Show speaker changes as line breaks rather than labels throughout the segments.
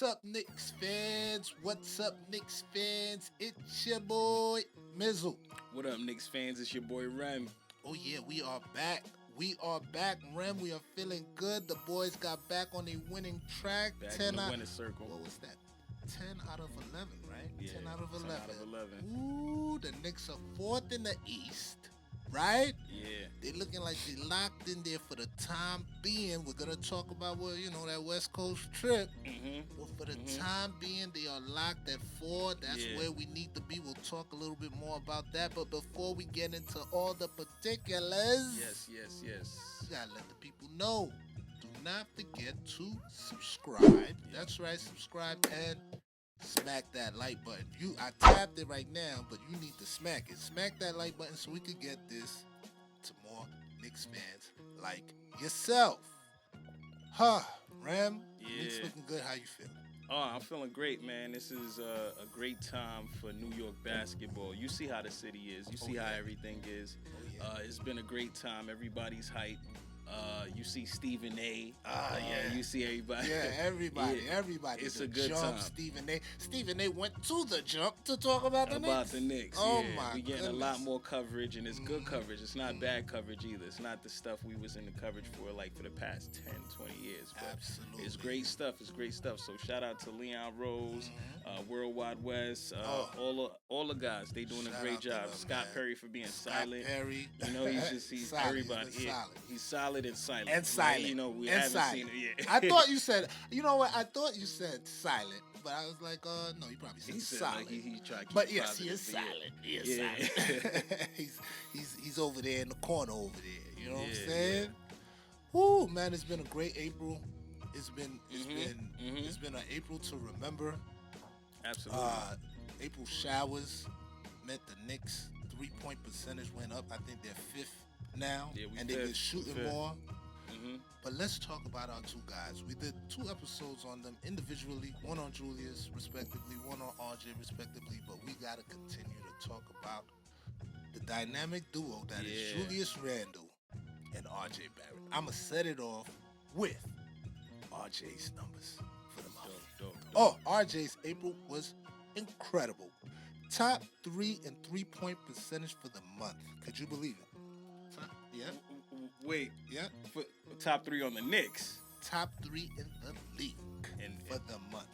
up, Knicks fans? What's up, Knicks fans? It's your boy, Mizzle.
What up, Knicks fans? It's your boy, Rem.
Oh, yeah, we are back. We are back, Rem. We are feeling good. The boys got back on a winning track.
Back in the winning circle.
What was that? 10 out of 11, right?
Yeah,
10 out of 11.
10 out of 11.
Ooh, the Knicks are fourth in the East, right?
Yeah.
They looking like they locked in there for the time being. We're going to talk about, that West Coast trip.
Mm-hmm.
Well, for the time being, they are locked at 4. That's
Yeah.
where we need to be. We'll talk a little bit more about that. But before we get into all the particulars,
Yes.
we gotta let the people know. Do not forget to subscribe. That's right, subscribe and smack that like button. I tapped it right now, but you need to smack it. Smack that like button so we can get this to more Knicks fans like yourself. Ram,
Yeah.
Knicks looking good. How you feel?
Oh, I'm feeling great, man. This is a great time for New York basketball. You see how the city is. You see how everything is. It's been a great time. Everybody's hyped. You see Stephen A. You see everybody.
Yeah, everybody.
It's
The
a good
jump,
time.
Stephen A. went to the jump to talk about the Knicks.
Oh,
my
we getting
goodness.
a lot more coverage, and it's good coverage. It's not bad coverage either. It's not the stuff we was in the coverage for the past 10, 20 years. But
Absolutely.
It's great stuff. So shout out to Leon Rose, Worldwide West, all the guys. They doing
Shout
a great
out to
job.
them,
Scott
man.
Perry for being
Scott
silent.
Perry.
He's
Solid.
everybody.
He's been solid.
He's solid and silent.
And silent.
We
and
haven't
silent.
seen it yet.
I thought you said, you know what? I thought you said silent, but I was like, no, you probably said
He said,
silent.
he tried to keep
But
it
yes, he is
positive, but
silent. He is silent. he's over there in the corner over there. You know what I'm
Yeah,
saying? Woo, man, it's been a great April. It's been an April to remember.
Absolutely.
April showers meant the Knicks 3-point percentage went up. I think they're 5th now, and they've been shooting more. But let's talk about our two guys. We did 2 episodes on them individually, one on Julius, respectively, one on RJ, respectively. But we got to continue to talk about the dynamic duo that is Julius Randle and RJ Barrett. I'm going to set it off with RJ's numbers for the month.
Dope.
Oh, RJ's April was incredible. Top 3 in 3-point percentage for the month. Could you believe it? Yeah.
Wait.
Yeah.
For top 3 on the Knicks.
Top 3 in the league for the month.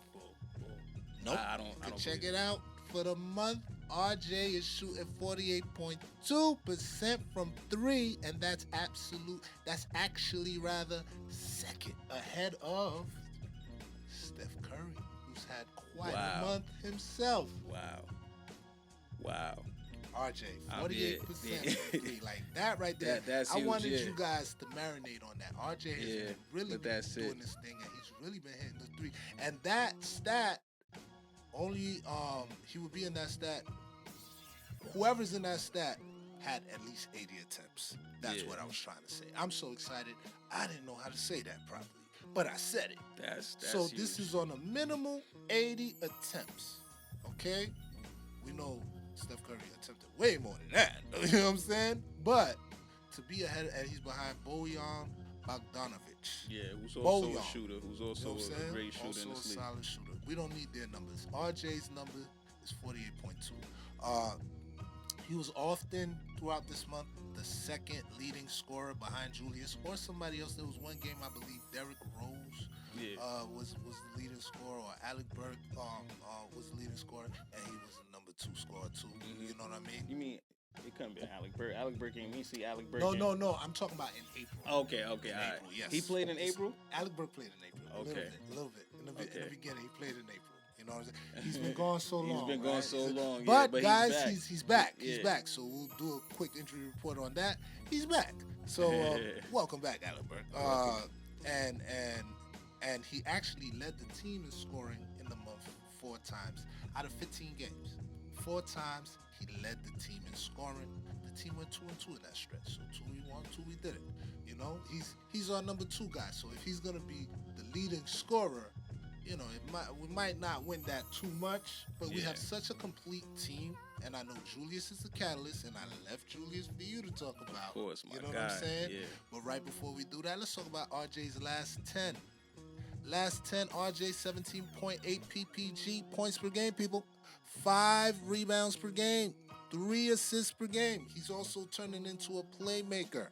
Nope.
I don't
Check
believe
it out. For the month, RJ is shooting 48.2% from 3, and that's actually second ahead of Steph Curry, who's had quite a month himself.
Wow.
RJ, 48% from 3. Like that right there.
That's
I
huge,
wanted you guys to marinate on that. RJ has been really
that's
doing this thing, and he's really been hitting the 3. And that stat, only he would be in that stat. Whoever's in that stat had at least 80 attempts. That's what I was trying to say. I'm so excited. I didn't know how to say that properly, but I said it.
That's
so
huge.
This is on a minimal 80 attempts. Okay? We know Steph Curry attempted way more than that. You know what I'm saying? But to be ahead, and he's behind Bojan Bogdanovic.
Yeah, who's also
Bojan.
a shooter. Who's also a great shooter
also
in this
a
league.
solid shooter. We don't need their numbers. RJ's number is 48.2. He was often throughout this month the second leading scorer behind Julius or somebody else. There was one game, I believe, Derrick Rose was the leading scorer, or Alec Burke was the leading scorer, and he was the number 2 scorer too. You know what I mean?
You mean it couldn't be Alec Burke? Alec Burke ain't me. See Alec Burke.
No. I'm talking about in April.
Okay, all right.
April, yes.
He played in April?
Alec Burke played in April.
Okay.
A little bit. In the beginning, he played in April. You know what I'm saying? He's been gone so long.
He's been gone so long.
But guys,
he's back.
He's back. So we'll do a quick injury report on that. He's back. So welcome back, Alec Burke. And he actually led the team in scoring in the month 4 times out of 15 games. 4 times he led the team in scoring. The team went 2-2 in that stretch. So 2 we won, 2 we didn't. You know, he's our number 2 guy. So if he's gonna be the leading scorer, you know, we might not win that too much, but we have such a complete team, and I know Julius is the catalyst, and I left Julius for you to talk about.
Of course, my
You know
guy.
what I'm saying?
Yeah.
But right before we do that, let's talk about RJ's last 10. Last 10, RJ 17.8 PPG points per game, people. 5 rebounds per game. 3 assists per game. He's also turning into a playmaker.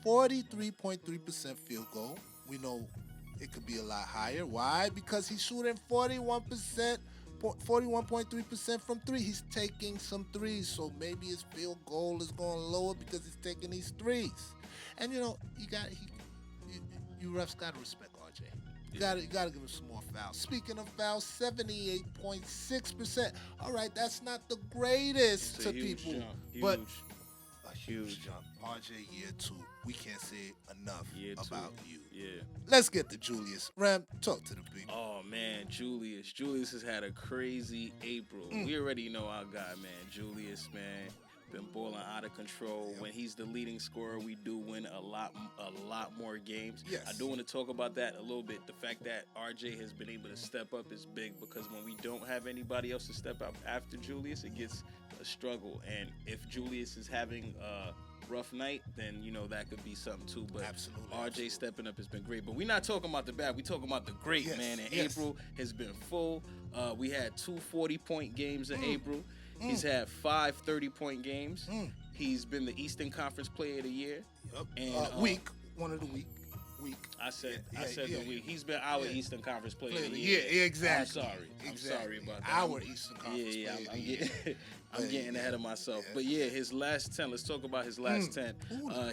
43.3% field goal. We know it could be a lot higher. Why? Because he's shooting 41.3% from three. He's taking some threes, so maybe his field goal is going lower because he's taking these threes. And you refs gotta respect RJ. You gotta give him some more fouls. Speaking of fouls, 78.6%. All right, that's not the greatest to people, but a huge jump. RJ year 2. We can't say enough about you.
Yeah.
Let's get to Julius. Ram, talk to the people.
Oh man, Julius. Julius has had a crazy April. We already know our guy, man. Julius, man, been balling out of control. When he's the leading scorer, we do win a lot more games.
Yes.
I do want to talk about that a little bit. The fact that RJ has been able to step up is big because when we don't have anybody else to step up after Julius, it gets a struggle. And if Julius is having a rough night, then that could be something too. But RJ stepping up has been great. But we're not talking about the bad. We're talking about the great, man. And April has been full. We had 2 40-point games in April. He's had 5 30-point games. He's been the Eastern Conference Player of the Year.
Yep.
And
one of the week.
I said the week. He's been our Eastern Conference Player of the
Year. Yeah, exactly.
I'm sorry about that.
Our Eastern Conference Player of the Year.
I'm getting ahead of myself. But his last 10. Let's talk about his last 10.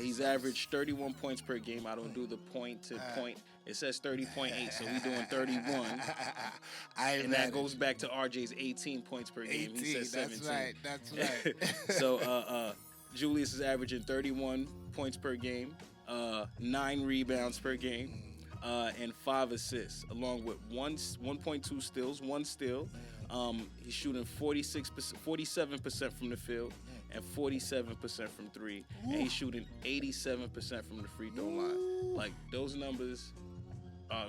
He's averaged 31 points per game. I don't do the point to point. It says 30.8, so we're doing 31. And that goes back to RJ's 18 points per game.
18,
he says 17.
That's right.
So Julius is averaging 31 points per game, 9 rebounds per game, and 5 assists, along with 1.2 steals, 1 steal. He's shooting 47% from the field and 47% from 3. And he's shooting 87% from the free throw line. Like, those numbers, I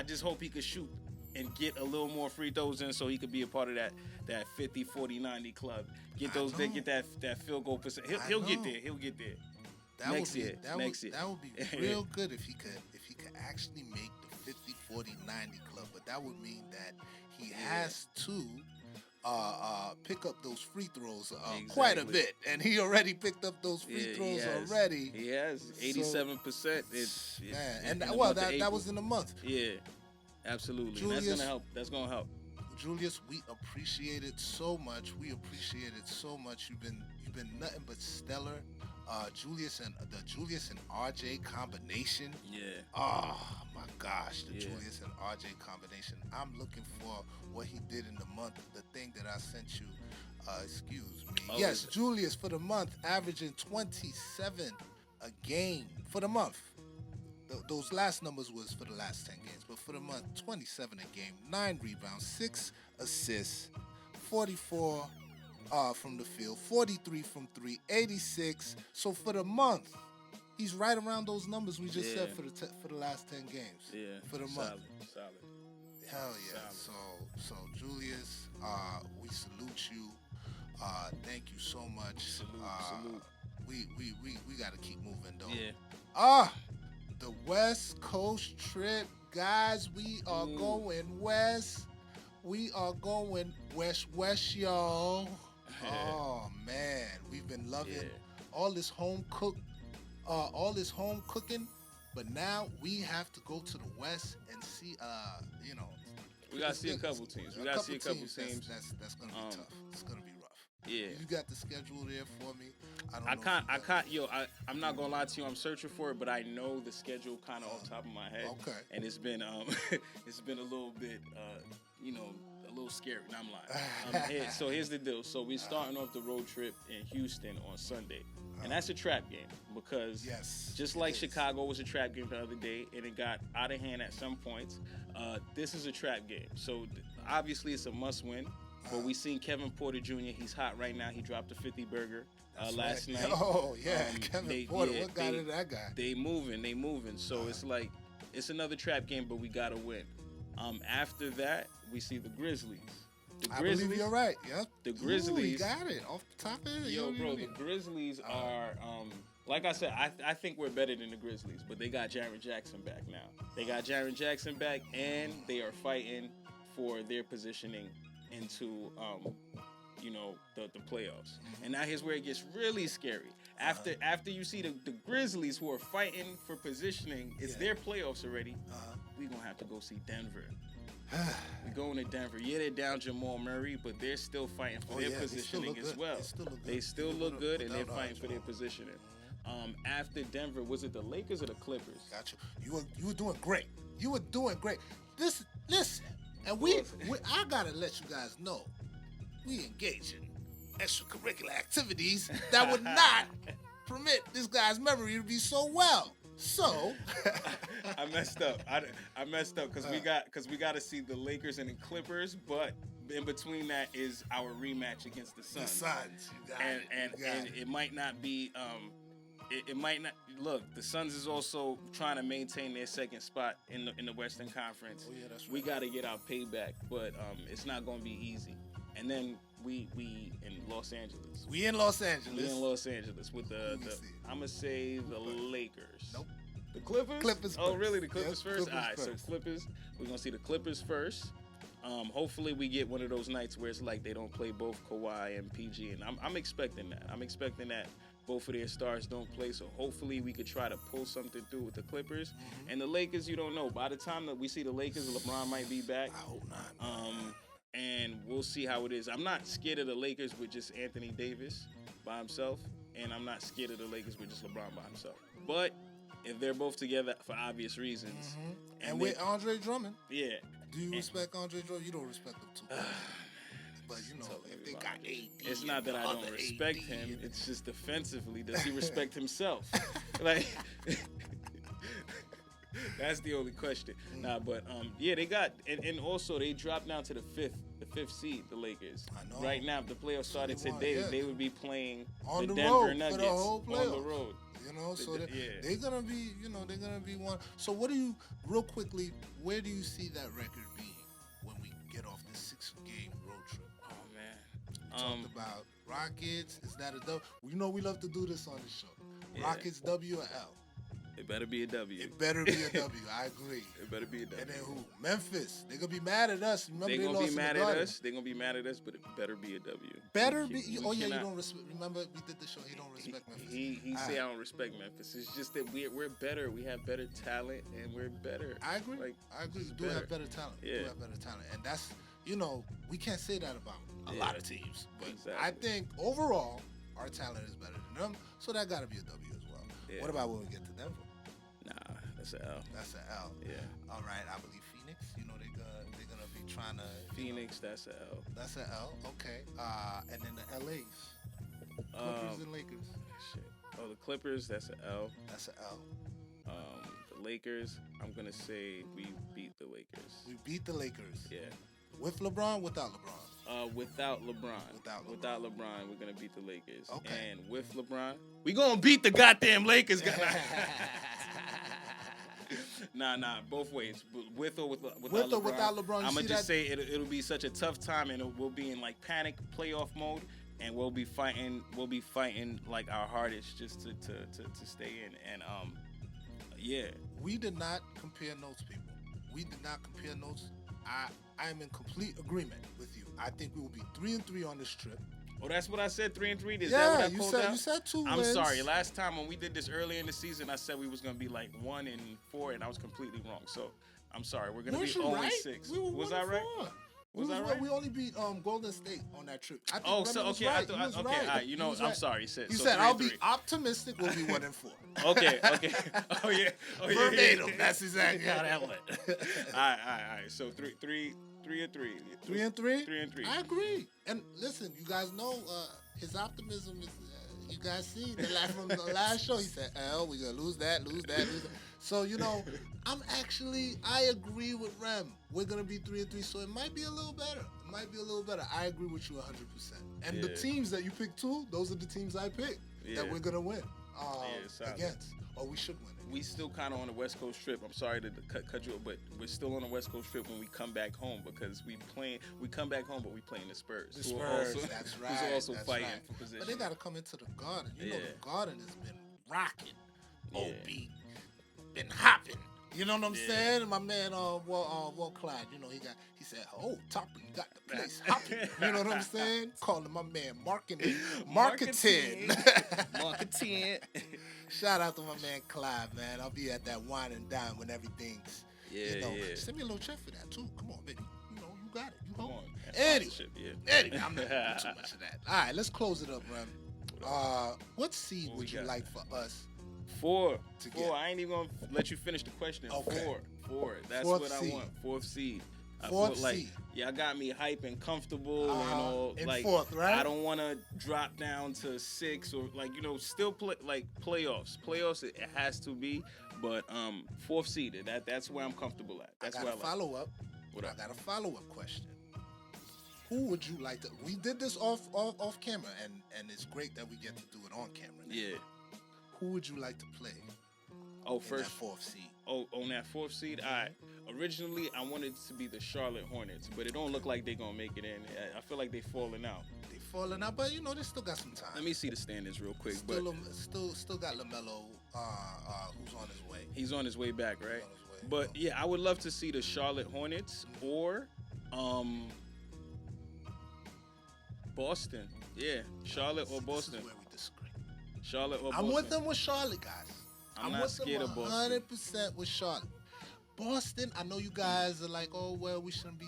just hope he could shoot and get a little more free throws in so he could be a part of that 50, 40, 90 club. Get that field goal percent. He'll get there. He'll get there. Next year.
That would be real good if he could actually make the 50, 40, 90 club. But that would mean that he has to pick up those free throws quite a bit, and he already picked up those free throws already.
He has 87%.
That was in a month.
Yeah, absolutely.
Julius,
that's gonna help.
Julius, we appreciate it so much. You've been nothing but stellar. Julius and RJ combination.
Yeah.
Oh my gosh, the Julius and RJ combination. I'm looking for what he did in the month. The thing that I sent you. Excuse me. Yes, Julius for the month, averaging 27 a game for the month. Those last numbers was for the last 10 games, but for the month, 27 a game, 9 rebounds, 6 assists, 44. From the field, 43 from 3, 86. So for the month, he's right around those numbers we just said for the last 10 games.
Yeah,
for the month.
Solid.
Hell yeah. Solid. So Julius, we salute you. Thank you so much.
Salute.
We gotta keep moving though.
Yeah.
The West Coast trip, guys. We are going west. We are going west, y'all. Oh man, we've been loving all this home cooking, but now we have to go to the West and see.
We gotta see a couple teams. That's gonna be tough.
It's gonna be rough.
Yeah.
You got the schedule there for me?
I'm not gonna lie to you. I'm searching for it, but I know the schedule kind of off the top of my head.
Okay.
And it's been it's been a little bit a little scary. And I'm lying. So here's the deal. So we're starting off the road trip in Houston on Sunday. And that's a trap game because just like Chicago was a trap game the other day and it got out of hand at some points, this is a trap game. So obviously it's a must win. But we seen Kevin Porter Jr. He's hot right now. He dropped a 50 burger last night.
Oh yeah, Kevin Porter. What got into that guy?
They moving. So it's like it's another trap game, but we gotta win. After that, we see the Grizzlies.
I believe you're right. Yep.
The Grizzlies.
You got it off the top of it.
Yo, bro, the Grizzlies are like I said, I think we're better than the Grizzlies, but they got Jaren Jackson back now. They got Jaren Jackson back, and they are fighting for their positioning into the playoffs. And now here's where it gets really scary. After you see the Grizzlies who are fighting for positioning, it's their playoffs already. We're gonna have to go see Denver. We're going to Denver. Yeah, they're down Jamal Murray, but they're still fighting for their positioning as well. They still look good, and they're fighting for their positioning. After Denver, was it the Lakers or the Clippers?
Got you. You were doing great. You were doing great. Listen, and I gotta let you guys know, we engage in extracurricular activities that would not permit this guy's memory to be so well. So
I messed up. I messed up because we got to see the Lakers and the Clippers, but in between that is our rematch against the Suns.
The Suns,
and it might not be. It might not look. The Suns is also trying to maintain their second spot in the Western Conference.
Oh yeah, that's right.
We got to get our payback, but it's not going to be easy. And then we in Los Angeles.
We in Los Angeles.
We in Los Angeles with I'm gonna say the Lakers.
Nope.
The Clippers?
Clippers
Oh,
first.
really? The Clippers first?
Clippers
All right,
first.
so Clippers. We're going to see the Clippers first. Hopefully we get one of those nights where it's like they don't play both Kawhi and PG, and I'm expecting that. I'm expecting that both of their stars don't play, so hopefully we could try to pull something through with the Clippers. Mm-hmm. And the Lakers, you don't know. By the time that we see the Lakers, LeBron might be back.
I hope not.
And we'll see how it is. I'm not scared of the Lakers with just Anthony Davis by himself, and I'm not scared of the Lakers with just LeBron by himself. But if they're both together for obvious reasons.
Mm-hmm. And with Andre Drummond.
Yeah.
Do you respect Andre Drummond? You don't respect him too much. But, if they got AD.
It's not that I don't respect him. It's just defensively. Does he respect himself? Like, that's the only question. Nah, but, they got, and also they dropped down to the fifth seed, the Lakers.
I know.
Right now, if the playoffs started today, they would be playing
on
the
the
Denver
road
Nuggets
for the whole playoffs.
on the road.
So they're gonna be, they're gonna be one. So what do you, real quickly, where do you see that record being when we get off this 6-game road trip?
Oh man,
we talked about Rockets. Is that a W? We love to do this on the show. Yeah. Rockets W or L?
It better be a W.
It better be a W. I agree.
It better be a W.
And then who? Memphis. They're going to be mad at us. Remember
they're
going to
be mad at us. They're going to be mad at us, but it better be a W.
Better be. You don't respect. Remember, we did the show. He don't respect Memphis.
He say I don't respect Memphis. It's just that we're better. We have better talent, and we're better.
I agree. I agree. We do have better talent.
Yeah.
We do have better talent. And that's, we can't say that about a lot of teams. But exactly. I think overall, our talent is better than them. So that got to be a W as well. Yeah. What about when we get to Denver?
Nah, that's an L.
That's an L.
Yeah.
All right. I believe Phoenix. They're gonna be trying to.
Phoenix. That's an L.
That's an L. Okay. And then the LA's. Clippers and Lakers.
Shit. Oh, the Clippers. That's an L.
That's an L.
The Lakers. I'm gonna say we beat the Lakers.
We beat the Lakers.
Yeah.
With LeBron, without LeBron.
Without LeBron. Without LeBron, we're gonna beat the Lakers.
Okay.
And with LeBron, we gonna beat the goddamn Lakers. Nah, both ways. With or without LeBron. I'm gonna just say it'll be such a tough time, and we'll be in like panic playoff mode, and we'll be fighting like our hardest just to stay in. And yeah.
We did not compare notes, people. We did not compare notes. I am in complete agreement with you. I think we will be 3-3 on this trip.
Oh, that's what I said, 3-3. Is
that
what I called out?
You said 2 wins.
I'm sorry. Last time when we did this earlier in the season, I said we was gonna be like 1-4, and I was completely wrong. So I'm sorry. We're gonna be 0-6. Was I right? Was I right?
We only beat Golden State on that trip.
Okay. All right. I'm sorry. You
said I'll be optimistic. We'll be 1-4.
Okay. Oh yeah.
Verbatim. That's exactly how that went.
All right. So 3-3. 3-3.
3-3. I agree. And listen, you guys know his optimism is. You guys see from the last show. He said, "L, we're gonna lose that. So I agree with Rem. We're gonna be 3-3, so it might be a little better. I agree with you 100%. And the teams that you picked too, those are the teams I picked that we're gonna win against, or we should win.
We still kind of on the West Coast trip. I'm sorry to cut you off, but we're still on the West Coast trip when we come back home because we come back home, but we playing the Spurs.
That's right.
Who's also fighting for position.
But they got to come into the Garden. The Garden has been rocking.
Yeah.
OB been hopping. You know what I'm saying? And my man, Will Clyde, you know, he said, oh, Toppin got the place hopping. You know what I'm saying? Calling my man marketing.
Marketing.
Shout out to my man Clyde, man. I'll be at that wine and dine when everything's, Send me a little check for that, too. Come on, baby. You know, you got it. You hold it. Anyway, I'm not doing too much of that. All right, let's close it up, Rem. What seed would you like for us?
Four. I ain't even gonna let you finish the question.
Okay.
Four. That's
Fourth
what
seed.
I want. Fourth seed.
Fourth seed.
Y'all got me hype and comfortable and all.
In
like
fourth, right?
I don't want to drop down to 6 or still play like playoffs. Playoffs it has to be, but fourth seed. That's where I'm comfortable at. That's
I got a follow-up. I got a follow-up question. Who would you like to? We did this off camera, and it's great that we get to do it on camera now.
Yeah.
Who would you like to play?
First
that fourth seed.
On that fourth seed. All right. Originally, I wanted it to be the Charlotte Hornets, but it don't look like they're gonna make it in. I feel like they're falling out.
They falling out, but they still got some time.
Let me see the standings real quick.
Still got LaMelo, who's on his way.
He's on his way back, right? But yeah, I would love to see the Charlotte Hornets or Boston. Yeah, Charlotte or Boston.
This is where we disagree.
Charlotte or Boston.
I'm with them with Charlotte, guys.
I'm not scared of Boston.
100% with Charlotte. Boston, I know you guys are like, oh, well, we shouldn't be.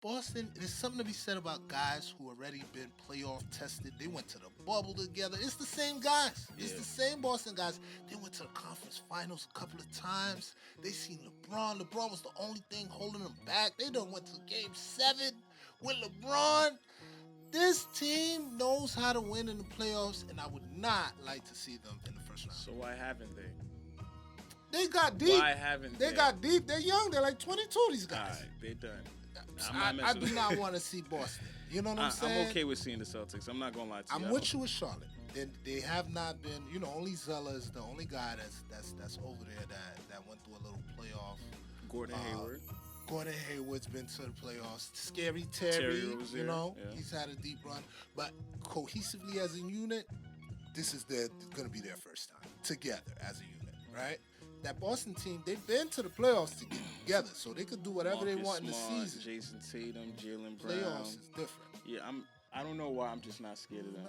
Boston, there's something to be said about guys who already been playoff tested. They went to the bubble together. It's the same guys. Yeah. It's the same Boston guys. They went to the conference finals a couple of times. They seen LeBron. LeBron was the only thing holding them back. They done went to game 7 with LeBron. This team knows how to win in the playoffs, and I would not like to see them in the first round.
So why haven't they?
They got deep.
Why haven't
they? They got deep. They're young. They're like 22, these guys.
All right, they're done.
I do not want to see Boston. You know what I'm saying?
I'm okay with seeing the Celtics. I'm not going to lie to you.
I'm with you with Charlotte. They have not been, only Zeller is the only guy that's over there that went through a little playoff.
Gordon Hayward.
Gordon Hayward's been to the playoffs. Scary Terry, he's had a deep run. But cohesively as a unit, this is going to be their first time together as a unit, right? That Boston team, they've been to the playoffs together, so they could do whatever they want in the season.
Jason Tatum, Jaylen Brown.
Playoffs is different.
Yeah, I don't know why I'm just not scared of them.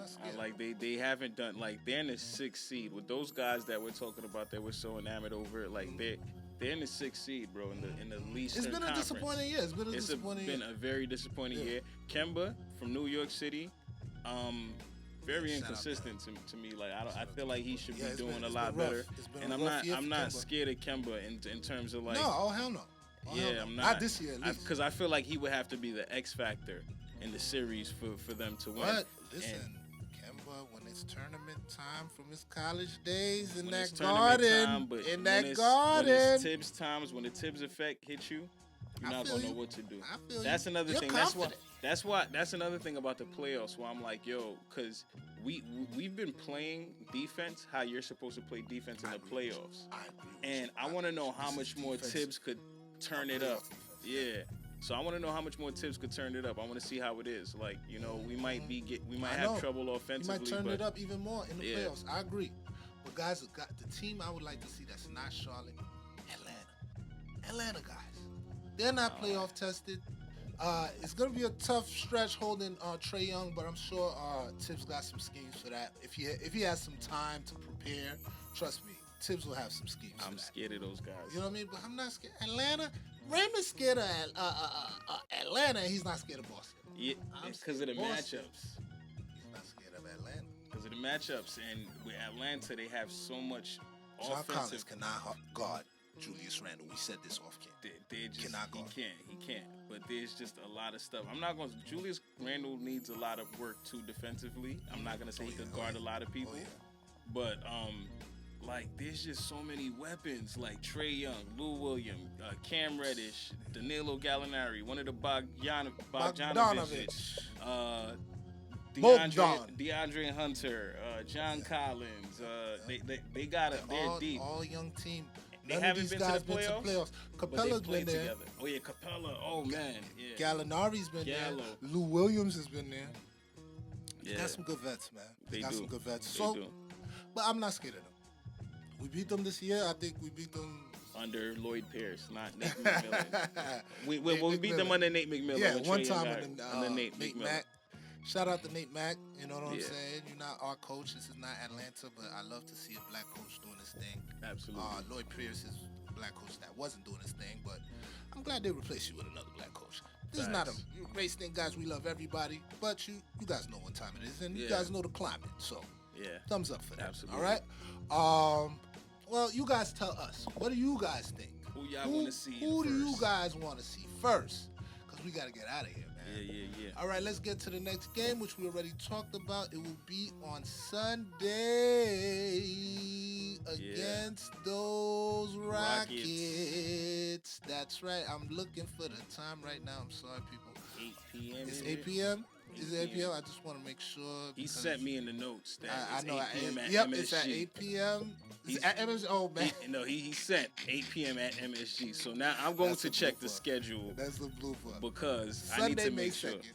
They haven't done, they're in the 6th seed with those guys that we're talking about that we're so enamored over it. They're in the 6th seed, bro, in the least.
It's been a disappointing year. It's been a
very disappointing year. Kemba from New York City, very inconsistent to me. I feel like he should be doing a lot better. And I'm not scared of Kemba in terms of
No, hell no.
I'm not.
Not this year, at least.
Because I feel like he would have to be the X factor in the series for them to win.
But listen, Kemba, when it's tournament time from his college days in that garden, when it's
Tibbs times, when the Tibbs effect hits you, you're not gonna know what to do.
That's
another thing.
Confident.
That's another thing about the playoffs where I'm like, because we've been playing defense how you're supposed to play defense in the playoffs.
I agree.
And I want to know how much more Tibbs could turn it up. Yeah. So I want to know how much more Tibbs could turn it up. I want to see how it is. We might have trouble offensively.
He might turn it up even more in the playoffs. I agree. But guys, the team I would like to see that's not Charlotte, Atlanta guys. They're not playoff tested. It's gonna be a tough stretch holding Trae Young, but I'm sure Tibbs got some schemes for that. If he has some time to prepare, trust me, Tibbs will have some schemes.
I'm scared of those guys.
You know what I mean? But I'm not scared. Atlanta. Raymond's scared of Atlanta, and he's not scared of Boston.
Yeah, because of the matchups.
He's not scared of Atlanta.
Because of the matchups, and with Atlanta, they have so much offensive.
John Collins cannot guard Julius Randle. We said this off camera.
He can't. But there's just a lot of stuff. Julius Randle needs a lot of work too defensively. I'm not gonna say he could guard a lot of people, but there's just so many weapons like Trae Young, Lou Williams, Cam Reddish, Danilo Gallinari, one of the Bogdanovic, DeAndre Hunter, John Collins. They're deep.
All young team.
They haven't been to the playoffs.
Capella's been there.
Together. Oh yeah, Capella. Oh man, yeah.
Gallinari's been there. Lou Williams has been there.
Yeah.
They got some good vets, man.
They got
some good vets.
They do.
But I'm not scared of them. We beat them this year. I think we beat them
under Lloyd Pierce, not Nate McMillan. we beat them under Nate McMillan.
Yeah, one time
under Nate
McMillan.
Mack.
Shout out to Nate Mack. You know what I'm saying? You're not our coach. This is not Atlanta, but I love to see a black coach doing this thing.
Absolutely.
Lloyd Pierce is a black coach that wasn't doing this thing, but I'm glad they replaced you with another black coach. This is not a race thing, guys. We love everybody, but you guys know what time it is, and you guys know the climate. So, thumbs up for that.
Absolutely.
All right. Well, you guys tell us. What do you guys think?
Who y'all want to see?
Who do you guys want to see first? Because we got to get out of here, man.
Yeah.
All right, let's get to the next game, which we already talked about. It will be on Sunday against those Rockets. That's right. I'm looking for the time right now. I'm sorry, people.
8 p.m.
It's 8 p.m.? Is it 8 p.m.? I just want to make sure.
He sent me in the notes that
I know.
8 p.m. at
yep,
MSG.
It's at 8 p.m. At MSG. Oh, man.
He sent 8 p.m. at MSG. So now I'm going to check the schedule.
That's the blue book.
Because
Sunday,
I need to
May
make sure.
2nd.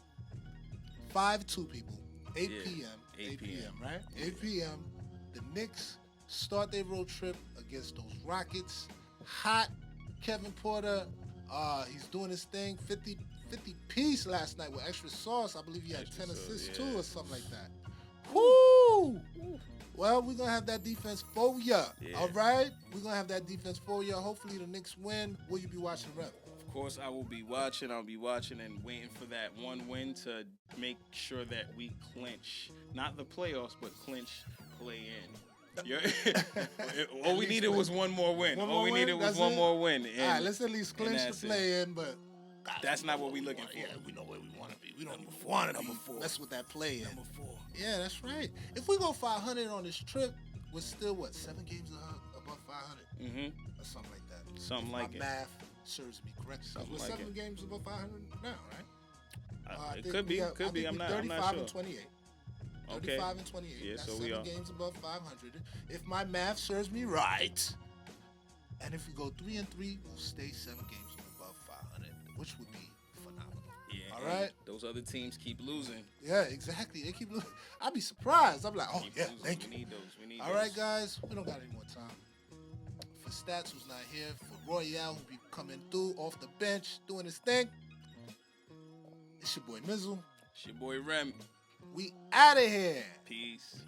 5-2, people. 8 p.m.
8 p.m.
Right? 8 p.m. The Knicks start their road trip against those Rockets. Hot Kevin Porter. He's doing his thing. 50 piece last night with extra sauce. I believe he had 10 assists too or something like that. Woo! Well, we're going to have that defense for ya. All right? We're going to have that defense for ya. Hopefully the Knicks win. Will you be watching, Rev?
Of course, I will be watching. I'll be watching and waiting for that one win to make sure that we clinch, not the playoffs, but clinch play-in. All we needed was one more win. All we needed was one more win.
All right, let's at least clinch the play-in, but
that's not what we're looking for.
Yeah, we know where we want to be. We don't even want to be mess with that play-in.
Number 4.
Yeah, that's right. If we go 500 on this trip, we're still, 7 games above 500?
Mm-hmm.
Or something like that.
Something like it.
My math serves me correct.
Something
we're
like
7 games above 500 now, right?
It could be. Could be. I'm not sure.
35 and 28.
Okay.
35 and 28.
Yeah,
That's
so
7
we are.
games above 500. If my math serves me right, and if we go 3 and 3, we'll stay 7 games above 500, which would be phenomenal.
Yeah.
All right.
Those other teams keep losing.
Yeah, exactly. They keep losing. I'd be surprised. I'm like, oh
Keep
yeah,
losing.
thank you.
We need those. We need
All
those.
right, guys. We don't got any more time. For Stats, who's not here, for Royale, who be coming through off the bench, doing his thing. It's your boy Mizzle.
It's your boy Rem.
We out of here.
Peace.